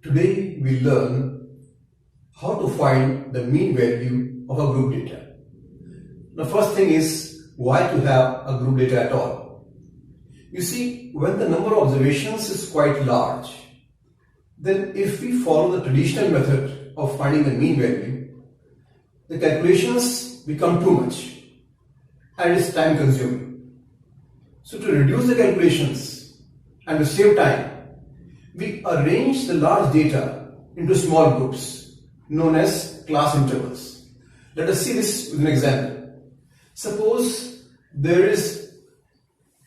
Today we learn how to find the mean value of a group data. The first thing is why to have a group data at all. You see, when the number of observations is quite large, then if we follow the traditional method of finding the mean value, the calculations become too much and it is time consuming. So to reduce the calculations and to save time, we arrange the large data into small groups known as class intervals. Let us see this with an example. Suppose there is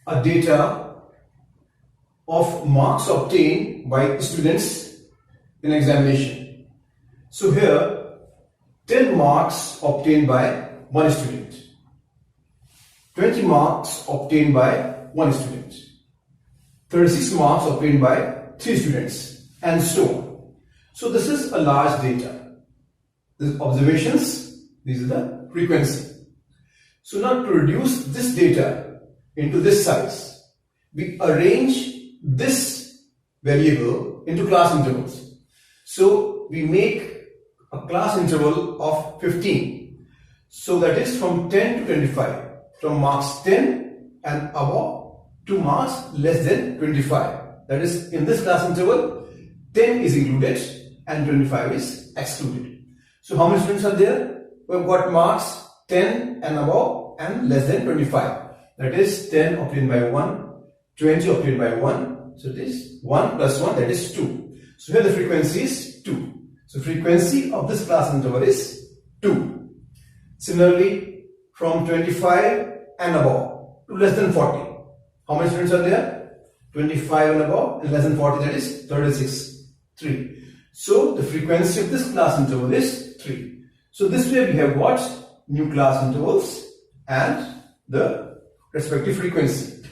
a data of marks obtained by students in examination. So here 10 marks obtained by one student, 20 marks obtained by one student, 36 marks obtained by 3 students, and so on. So this is a large data. These observations, these are the frequency. So now to reduce this data into this size, we arrange this variable into class intervals. So we make a class interval of 15. So that is from 10 to 25, from marks 10 and above to marks less than 25. That is, in this class interval, 10 is included and 25 is excluded. So how many students are there? We have got marks 10 and above and less than 25. That is 10 obtained by 1, 20 obtained by 1. So it is 1 plus 1, that is 2. So here the frequency is 2. So frequency of this class interval is 2. Similarly, from 25 and above to less than 40. How many students are there? 25 and above and less than 40, that is 36, 3. So the frequency of this class interval is 3. So this way we have got new class intervals and the respective frequency.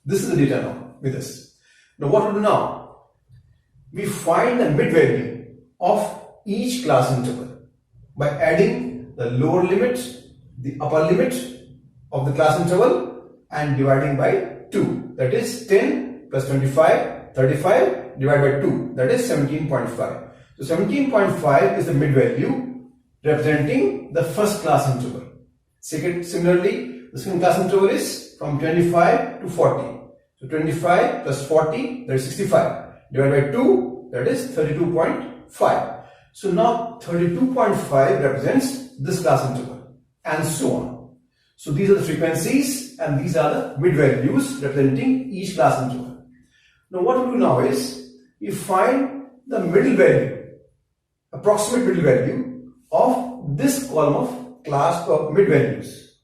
This is the data now with us. Now what we do now? We find the mid value of each class interval by adding the lower limit, the upper limit of the class interval and dividing by 2. That is 10 plus 25, 35 divided by 2, that is 17.5. So 17.5 is the mid value representing the first class interval. Similarly, the second class interval is from 25 to 40. So 25 plus 40, that is 65, divided by 2, that is 32.5. So now 32.5 represents this class interval and so on. So these are the frequencies and these are the mid values representing each class interval. Now what we do now is we find the middle value, approximate middle value of this column of class of mid values.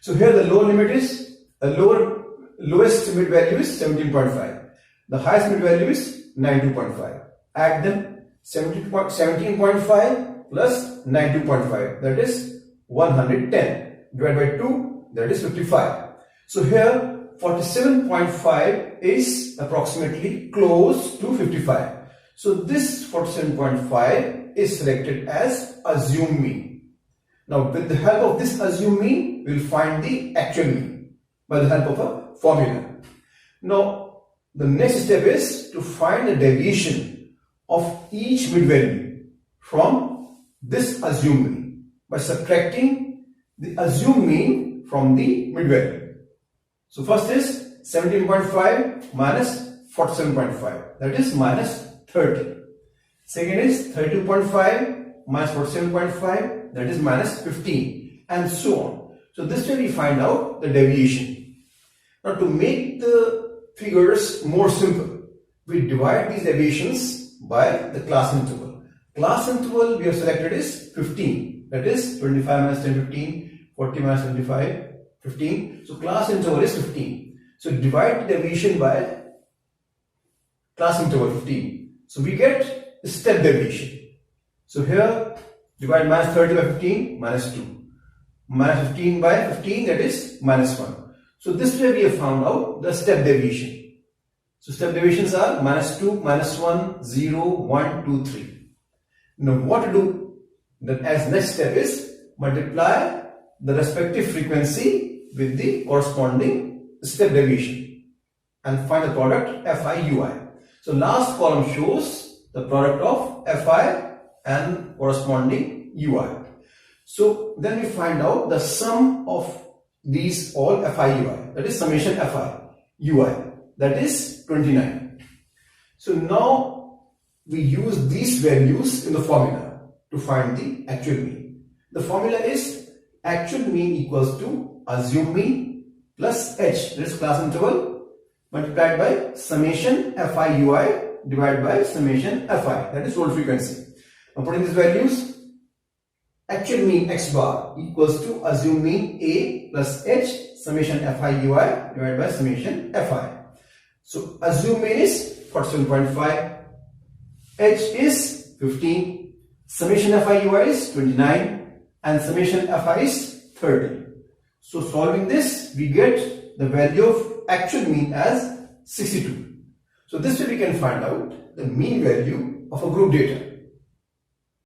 So here the lower limit is lowest mid value is 17.5. The highest mid value is 92.5. Add them, 17.5 plus 92.5, that is 110. Divided by 2, that is 55. So here 47.5 is approximately close to 55. So this 47.5 is selected as assumed mean. Now with the help of this assumed mean, we will find the actual mean by the help of a formula. Now the next step is to find the deviation of each mid value from this assumed mean by subtracting the assumed mean from the mid value. So first is 17.5 minus 47.5, that is minus 30. Second is 32.5 minus 47.5, that is minus 15, and so on. So this way we find out the deviation. Now to make the figures more simple, we divide these deviations by the class interval. Class interval we have selected is 15, that is 25 minus 10, 15, 40 minus 25, 15. So class interval is 15. So divide the deviation by class interval 15. So we get step deviation. So here divide minus 30 by 15, minus 2. Minus 15 by 15, that is minus 1. So this way we have found out the step deviation. So step deviations are minus 2, minus 1, 0, 1, 2, 3. Now what to do? Then as next step is multiply the respective frequency with the corresponding step deviation and find the product Fi UI. So last column shows the product of Fi and corresponding Ui. So then we find out the sum of these all Fi Ui, that is summation Fi Ui, that is 29. So now we use these values in the formula to find the actual mean. The formula is actual mean equals to assumed mean plus h, that is class interval, multiplied by summation Fi Ui divided by summation Fi, that is roll frequency. Now putting these values, actual mean x bar equals to assumed mean A plus h summation Fi Ui divided by summation Fi. So assumed mean is 47.5, h is 15, summation Fi Ui is 29 and summation Fi is 30. So solving this, we get the value of actual mean as 62. So this way we can find out the mean value of a group data.